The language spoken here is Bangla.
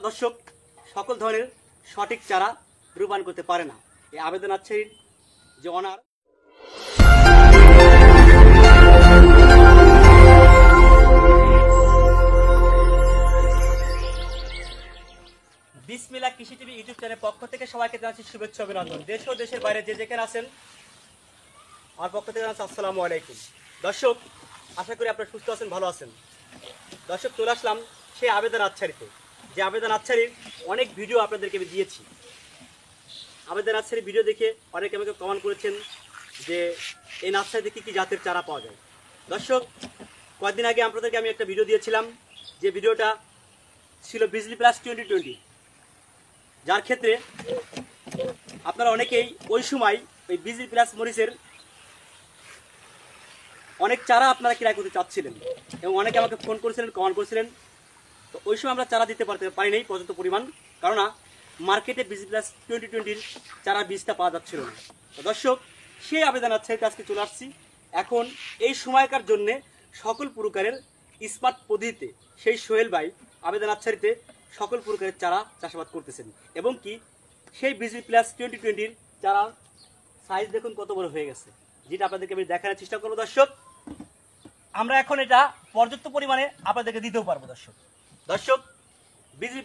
দর্শক সকল ধরনের সঠিক চারা রূপায়ণ করতে পারে না। এই আবেদন আছে যে অনার বিসমিল্লাহ কৃষি টিভি ইউটিউব চ্যানেলের পক্ষ থেকে সবাইকে জানাচ্ছি শুভেচ্ছা অভিনন্দন। দেশ ও দেশের বাইরে যে যেখানে আছেন আমার পক্ষ থেকে জানাচ্ছি আসসালামু আলাইকুম। দর্শক আশা করি আপনারা সুস্থ আছেন, ভালো আছেন। দর্শক চলে আসলাম সেই আবেদন আচ্ছারিতে, যে আবেদন আচ্ছারির অনেক ভিডিও আপনাদেরকে আমি দিয়েছি। আবেদন আচ্ছারির ভিডিও দেখে অনেকে আমাকে কমেন্ট করেছেন যে এই নার্সারিতে কী কী জাতের চারা পাওয়া যায়। দর্শক কয়েকদিন আগে আপনাদেরকে আমি একটা ভিডিও দিয়েছিলাম, যে ভিডিওটা ছিল বিজলি প্লাস 2020, যার ক্ষেত্রে আপনারা অনেকেই ওই সময় ওই বিজলি প্লাস মরিচের অনেক চারা আপনারা ক্রয় করতে চাচ্ছিলেন এবং অনেকে আমাকে ফোন করেছিলেন, কমেন্ট করেছিলেন। তো ওই সময় আমরা চারা দিতে পারিনি পর্যাপ্ত পরিমাণ, কারণ মার্কেটে বিজলি প্লাস 2020 চারা বীজটা পাওয়া যাচ্ছিল না। তো দর্শক সেই আবেদন আচ্ছারিতে আজকে চলে আসছি। এখন এই সময়কার জন্যে সকল প্রকারের স্মার্ট পদ্ধতিতে সেই সোহেল ভাই আবেদন আচ্ছারিতে সকল প্রকারের চারা চাষাবাদ করতেছেন, এবং কি সেই বিজলি প্লাস 2020 চারা সাইজ দেখুন কত বড় হয়ে গেছে, যেটা আপনাদেরকে আমি দেখানোর চেষ্টা করবো। দর্শক আমরা এখন এটা পর্যাপ্ত পরিমাণে আপনাদেরকে দিতেও পারবো। দর্শক বিজলি